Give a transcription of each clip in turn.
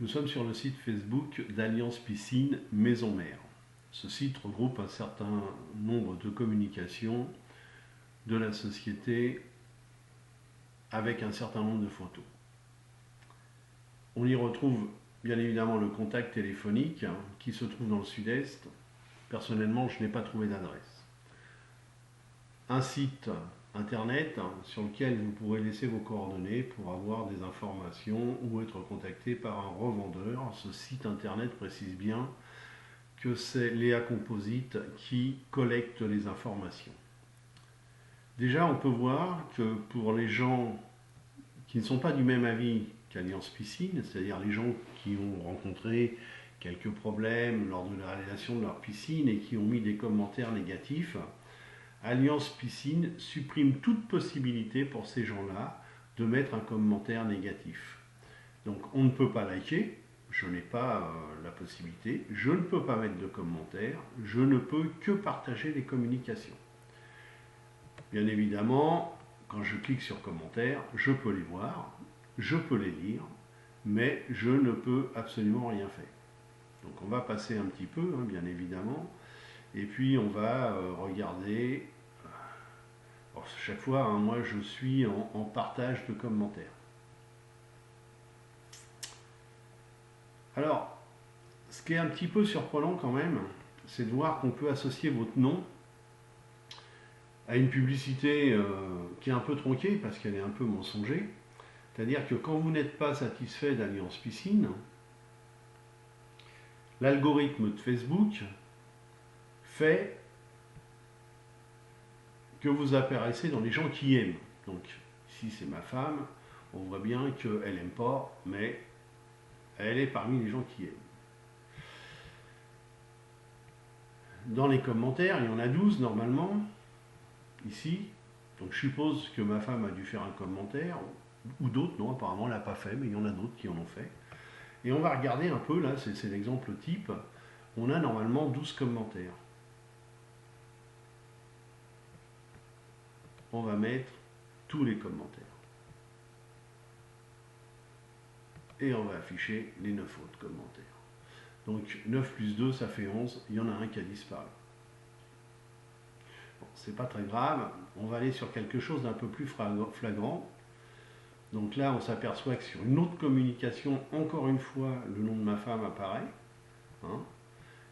Nous sommes sur le site Facebook d'Alliance Piscine Maison Mère. Ce site regroupe un certain nombre de communications de la société avec un certain nombre de photos. On y retrouve bien évidemment le contact téléphonique qui se trouve dans le sud-est. Personnellement, je n'ai pas trouvé d'adresse. Un site internet sur lequel vous pourrez laisser vos coordonnées pour avoir des informations ou être contacté par un revendeur. Ce site internet précise bien que c'est Léa Composite qui collecte les informations. Déjà, on peut voir que pour les gens qui ne sont pas du même avis qu'Alliance Piscine, c'est-à-dire les gens qui ont rencontré quelques problèmes lors de la réalisation de leur piscine et qui ont mis des commentaires négatifs, Alliance Piscine supprime toute possibilité pour ces gens-là de mettre un commentaire négatif. Donc on ne peut pas liker, je n'ai pas la possibilité, je ne peux pas mettre de commentaires, je ne peux que partager les communications. Bien évidemment, quand je clique sur commentaires, je peux les voir, je peux les lire, mais je ne peux absolument rien faire. Donc on va passer un petit peu, bien évidemment, et puis on va regarder. Alors, chaque fois, moi je suis en partage de commentaires. Alors, ce qui est un petit peu surprenant quand même, c'est de voir qu'on peut associer votre nom à une publicité qui est un peu tronquée parce qu'elle est un peu mensonger. C'est-à-dire que quand vous n'êtes pas satisfait d'Alliance Piscine, l'algorithme de Facebook fait que vous apparaissez dans les gens qui aiment. Donc ici c'est ma femme, on voit bien qu'elle n'aime pas, mais elle est parmi les gens qui aiment. Dans les commentaires, il y en a 12 normalement, ici. Donc je suppose que ma femme a dû faire un commentaire, ou d'autres, non, apparemment elle n'a pas fait, mais il y en a d'autres qui en ont fait. Et on va regarder un peu, là, c'est l'exemple type. On a normalement 12 commentaires. On va mettre tous les commentaires. Et on va afficher les 9 autres commentaires. Donc 9 plus 2, ça fait 11. Il y en a un qui a disparu. Bon, c'est pas très grave. On va aller sur quelque chose d'un peu plus flagrant. Donc là, on s'aperçoit que sur une autre communication, encore une fois, le nom de ma femme apparaît.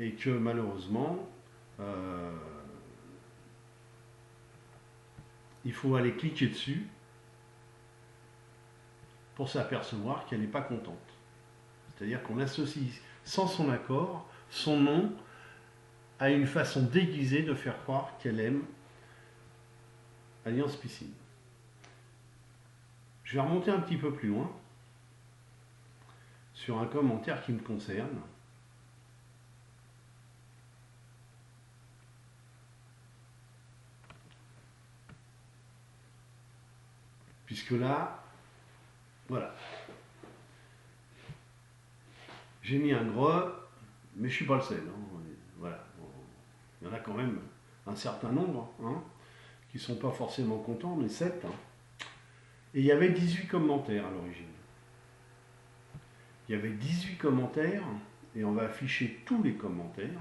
Et que malheureusement, il faut aller cliquer dessus pour s'apercevoir qu'elle n'est pas contente. C'est-à-dire qu'on associe sans son accord son nom à une façon déguisée de faire croire qu'elle aime Alliance Piscine. Je vais remonter un petit peu plus loin sur un commentaire qui me concerne. Puisque là, voilà. J'ai mis un gros, mais je ne suis pas le seul. Voilà. Il y en a quand même un certain nombre qui ne sont pas forcément contents, mais 7. Et il y avait 18 commentaires à l'origine. Il y avait 18 commentaires, et on va afficher tous les commentaires.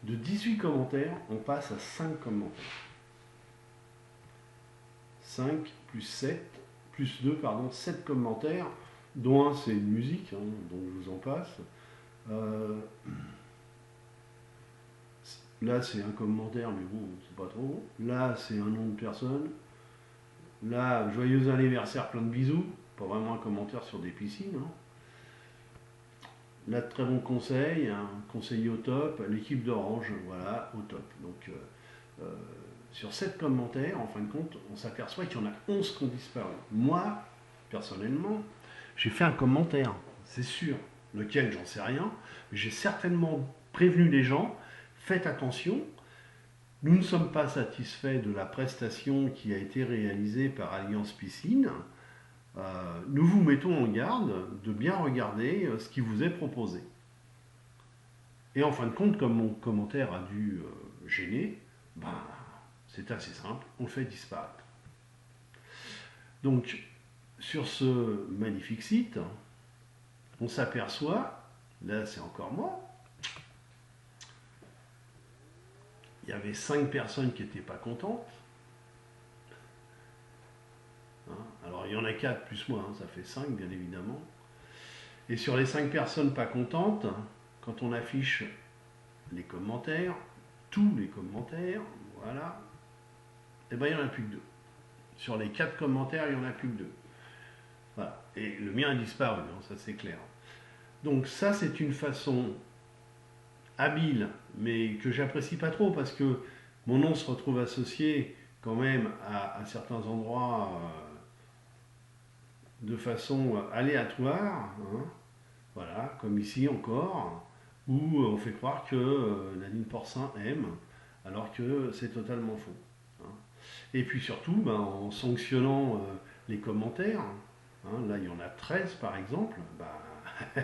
De 18 commentaires, on passe à 5 commentaires. 5 plus 7, plus 2, pardon, 7 commentaires, dont un c'est une musique, donc je vous en passe. Là c'est un commentaire, mais bon, c'est pas trop. Là c'est un nom de personne. Là, joyeux anniversaire, plein de bisous. Pas vraiment un commentaire sur des piscines. Là, très bon conseil, un conseiller au top, l'équipe d'Orange, voilà, au top. Donc, sur 7 commentaires, en fin de compte, on s'aperçoit qu'il y en a 11 qui ont disparu. Moi, personnellement, j'ai fait un commentaire, c'est sûr. Lequel, j'en sais rien. J'ai certainement prévenu les gens, faites attention, nous ne sommes pas satisfaits de la prestation qui a été réalisée par Alliance Piscine. Nous vous mettons en garde de bien regarder ce qui vous est proposé. Et en fin de compte, comme mon commentaire a dû gêner, c'est assez simple, on le fait disparaître. Donc, sur ce magnifique site, on s'aperçoit, là c'est encore moi, il y avait 5 personnes qui n'étaient pas contentes. Hein, alors il y en a 4 plus moi, hein, ça fait 5 bien évidemment. Et sur les 5 personnes pas contentes, quand on affiche les commentaires, tous les commentaires, voilà, et bien il n'y en a plus que 2. Sur les 4 commentaires, il n'y en a plus que 2. Voilà. Et le mien a disparu, hein, ça c'est clair. Donc ça c'est une façon habile, mais que j'apprécie pas trop parce que mon nom se retrouve associé quand même à certains endroits de façon aléatoire, hein, voilà, comme ici encore, où on fait croire que Nadine Porcin aime, alors que c'est totalement faux. Hein. Et puis surtout, ben, en sanctionnant les commentaires, hein, là il y en a 13 par exemple, ben,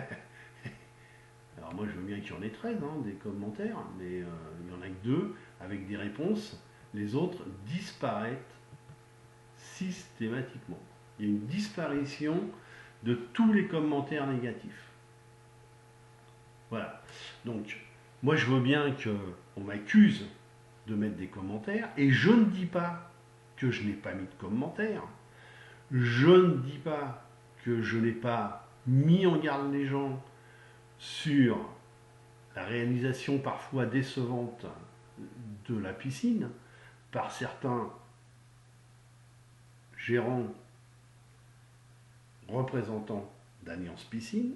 alors moi je veux bien qu'il y en ait 13 hein, des commentaires, mais il n'y en a que 2 avec des réponses, les autres disparaissent systématiquement. Il y a une disparition de tous les commentaires négatifs. Voilà. Donc, moi je veux bien qu'on m'accuse de mettre des commentaires, et je ne dis pas que je n'ai pas mis de commentaires, je ne dis pas que je n'ai pas mis en garde les gens sur la réalisation parfois décevante de la piscine par certains gérants, représentants d'Alliance Piscine.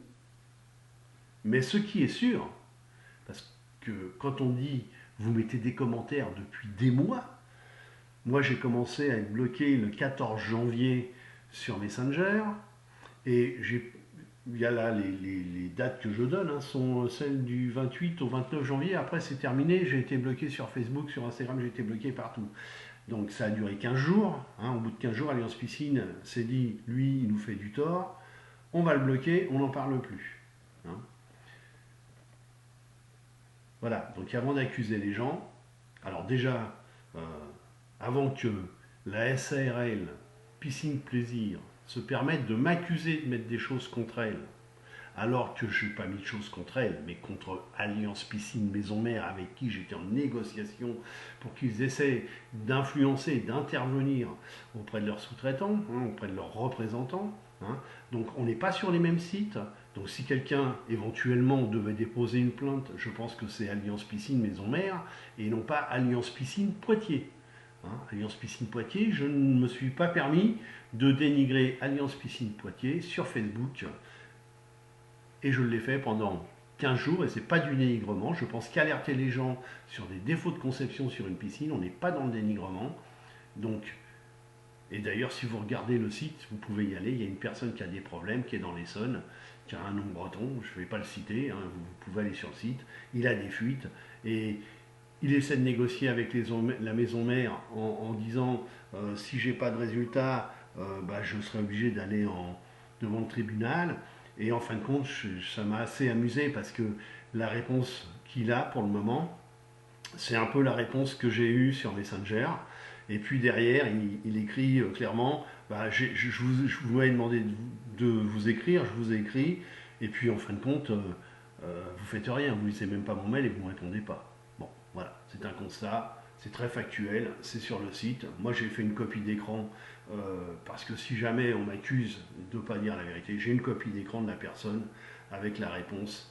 Mais ce qui est sûr, parce que quand on dit vous mettez des commentaires depuis des mois, moi j'ai commencé à être bloqué le 14 janvier sur Messenger, et il y a là les dates que je donne, hein, sont celles du 28 au 29 janvier, après c'est terminé, j'ai été bloqué sur Facebook, sur Instagram, j'ai été bloqué partout. Donc ça a duré 15 jours, hein, au bout de 15 jours, Alliance Piscine s'est dit, lui il nous fait du tort, on va le bloquer, on n'en parle plus. Hein. Voilà, donc avant d'accuser les gens, alors déjà, avant que la SARL, Piscine Plaisir, se permette de m'accuser de mettre des choses contre elle, alors que je n'ai pas mis de choses contre elle, mais contre Alliance Piscine Maison Mère, avec qui j'étais en négociation pour qu'ils essaient d'influencer, d'intervenir auprès de leurs sous-traitants, hein, auprès de leurs représentants. Hein. Donc on n'est pas sur les mêmes sites. Donc si quelqu'un éventuellement devait déposer une plainte, je pense que c'est Alliance Piscine Maison Mère et non pas Alliance Piscine Poitiers. Hein, Alliance Piscine Poitiers, je ne me suis pas permis de dénigrer Alliance Piscine Poitiers sur Facebook. Et je l'ai fait pendant 15 jours, et ce n'est pas du dénigrement. Je pense qu'alerter les gens sur des défauts de conception sur une piscine, on n'est pas dans le dénigrement. Donc, et d'ailleurs, si vous regardez le site, vous pouvez y aller. Il y a une personne qui a des problèmes, qui est dans l'Essonne, qui a un nom breton, je ne vais pas le citer, hein, vous pouvez aller sur le site. Il a des fuites, et il essaie de négocier avec la maison mère en disant si j'ai pas de résultat, bah, je serai obligé d'aller devant le tribunal. Et en fin de compte, ça m'a assez amusé parce que la réponse qu'il a pour le moment, c'est un peu la réponse que j'ai eue sur Messenger. Et puis derrière, il écrit clairement, bah, je vous avais demandé de vous écrire, je vous ai écrit. Et puis en fin de compte, vous faites rien, vous lisez même pas mon mail et vous ne me répondez pas. Bon, voilà, c'est un constat, c'est très factuel, c'est sur le site. Moi j'ai fait une copie d'écran parce que si jamais on m'accuse de ne pas dire la vérité, j'ai une copie d'écran de la personne avec la réponse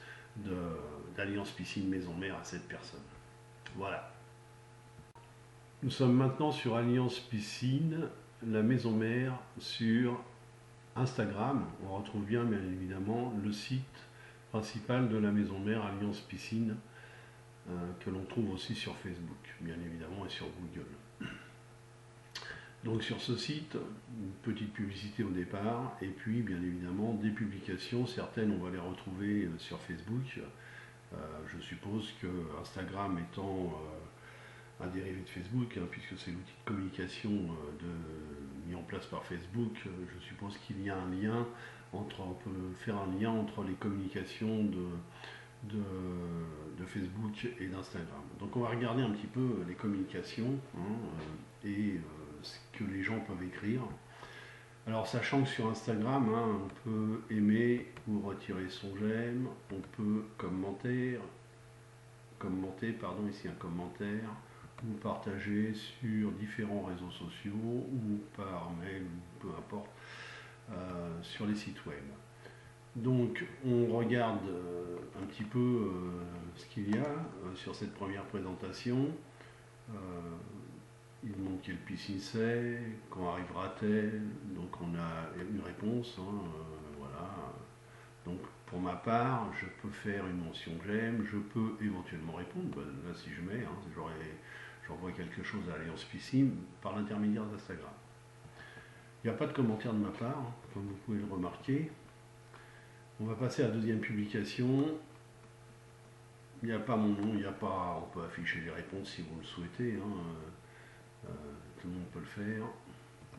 d'Alliance Piscine Maison Mère à cette personne. Voilà. Nous sommes maintenant sur Alliance Piscine, la Maison Mère, sur Instagram. On retrouve bien évidemment le site principal de la Maison Mère, Alliance Piscine, que l'on trouve aussi sur Facebook, bien évidemment, et sur Google. Donc sur ce site, une petite publicité au départ, et puis bien évidemment des publications, certaines on va les retrouver sur Facebook. Je suppose que Instagram étant un dérivé de Facebook, hein, puisque c'est l'outil de communication mis en place par Facebook, je suppose qu'il y a un lien on peut faire un lien entre les communications de Facebook et d'Instagram. Donc on va regarder un petit peu les communications, hein, et ce que les gens peuvent écrire. Alors sachant que sur Instagram, hein, on peut aimer ou retirer son j'aime, on peut commenter, ici un commentaire, ou partager sur différents réseaux sociaux ou par mail, ou peu importe, sur les sites web. Donc on regarde un petit peu ce qu'il y a sur cette première présentation. Euh, il demande quelle piscine c'est, quand arrivera-t-elle, donc on a une réponse, hein, voilà. Donc pour ma part, je peux faire une mention que j'aime, je peux éventuellement répondre, ben, là si je mets, hein, j'envoie quelque chose à Alliance Piscine par l'intermédiaire d'Instagram. Il n'y a pas de commentaire de ma part, hein, comme vous pouvez le remarquer. On va passer à la deuxième publication. Il n'y a pas mon nom, il n'y a pas. On peut afficher les réponses si vous le souhaitez, hein, tout le monde peut le faire.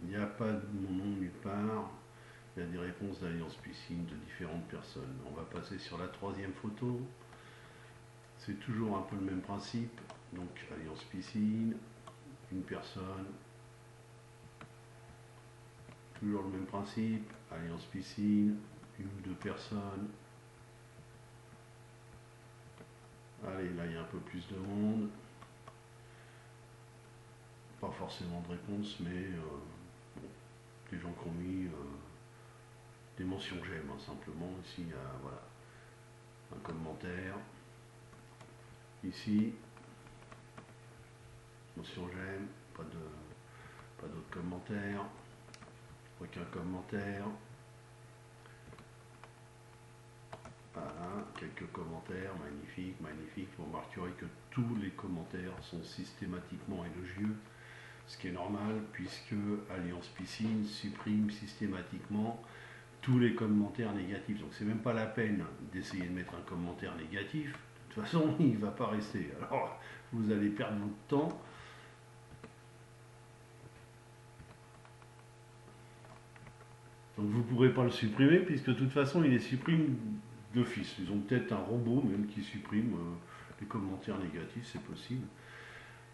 Il n'y a pas de mon nom nulle part. Il y a des réponses d'Alliance Piscine de différentes personnes. On va passer sur la troisième photo. C'est toujours un peu le même principe. Donc Alliance Piscine, une personne. Toujours le même principe. Alliance Piscine, une ou deux personnes. Allez, là il y a un peu plus de monde. Pas forcément de réponse, mais bon, des gens qui ont mis des mentions que j'aime, hein, simplement. Ici, il y a voilà, un commentaire. Ici, mention j'aime, pas d'autres commentaires. Aucun commentaire. Voilà, quelques commentaires, magnifique, magnifique. Vous remarquerez que tous les commentaires sont systématiquement élogieux, ce qui est normal puisque Alliance Piscine supprime systématiquement tous les commentaires négatifs. Donc c'est même pas la peine d'essayer de mettre un commentaire négatif. De toute façon, il ne va pas rester. Alors vous allez perdre votre temps. Donc vous ne pourrez pas le supprimer puisque de toute façon il les supprime d'office. Ils ont peut-être un robot même qui supprime les commentaires négatifs, c'est possible.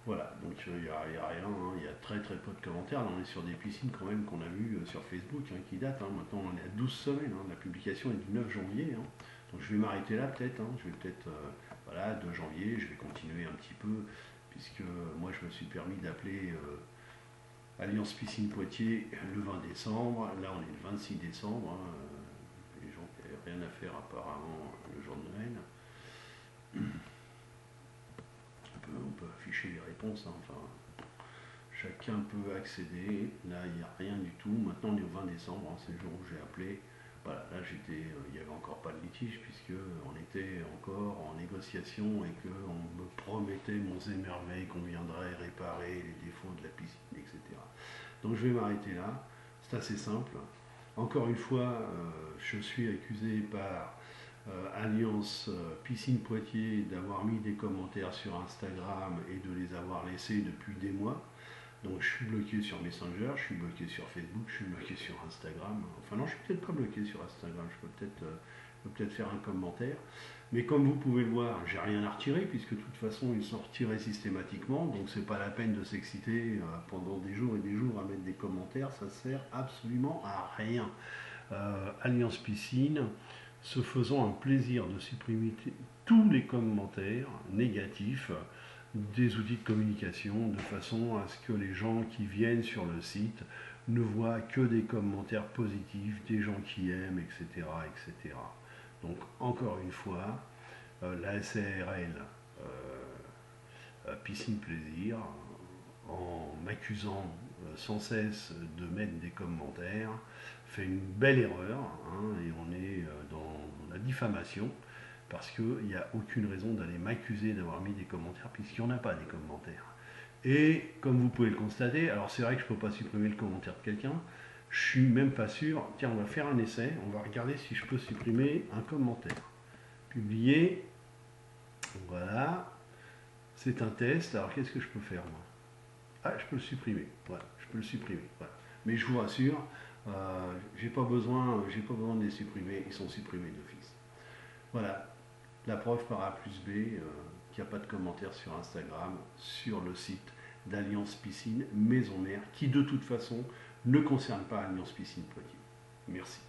Voilà, donc il n'y a rien, hein, il y a très très peu de commentaires. Là on est sur des piscines quand même qu'on a vues sur Facebook, hein, qui datent, hein. Maintenant on est à 12 semaines, hein. La publication est du 9 janvier. Hein. Donc je vais m'arrêter là peut-être, hein. Je vais peut-être, voilà, 2 janvier, je vais continuer un petit peu, puisque moi je me suis permis d'appeler Alliance Piscine Poitiers le 20 décembre, là on est le 26 décembre, hein. Les gens n'avaient rien à faire apparemment le jour de Noël. On peut afficher les réponses, hein, enfin, chacun peut accéder. Là, il n'y a rien du tout. Maintenant, on est au 20 décembre, hein, c'est le jour où j'ai appelé. Voilà, là, il n'y avait encore pas de litige, puisqu'on était encore en négociation et qu'on me promettait monts et merveilles qu'on viendrait réparer les défauts de la piscine, etc. Donc, je vais m'arrêter là. C'est assez simple. Encore une fois, je suis accusé par Alliance Piscine Poitiers d'avoir mis des commentaires sur Instagram et de les avoir laissés depuis des mois. Donc je suis bloqué sur Messenger, je suis bloqué sur Facebook, je suis bloqué sur Instagram. Enfin non, je suis peut-être pas bloqué sur Instagram, je peux peut-être faire un commentaire. Mais comme vous pouvez le voir, j'ai rien à retirer puisque de toute façon ils sont retirés systématiquement. Donc c'est pas la peine de s'exciter pendant des jours et des jours à mettre des commentaires, ça sert absolument à rien. Alliance Piscine, se faisant un plaisir de supprimer tous les commentaires négatifs des outils de communication de façon à ce que les gens qui viennent sur le site ne voient que des commentaires positifs, des gens qui aiment, etc. etc. Donc encore une fois, la SARL Piscine Plaisir, en m'accusant sans cesse de mettre des commentaires, fait une belle erreur, hein, et on est dans la diffamation, parce qu'il n'y a aucune raison d'aller m'accuser d'avoir mis des commentaires, puisqu'il n'y en a pas des commentaires. Et comme vous pouvez le constater, alors c'est vrai que je ne peux pas supprimer le commentaire de quelqu'un, je suis même pas sûr. Tiens, on va faire un essai, on va regarder si je peux supprimer un commentaire. Publier, voilà, c'est un test, alors qu'est-ce que je peux faire moi? Ah, je peux le supprimer, voilà, je peux le supprimer, voilà. Mais je vous rassure, j'ai pas besoin de les supprimer, ils sont supprimés d'office. Voilà, la preuve par A plus B qu'il n'y a pas de commentaires sur Instagram, sur le site d'Alliance Piscine Maison Mère qui de toute façon ne concerne pas Alliance Piscine Poitiers. Merci.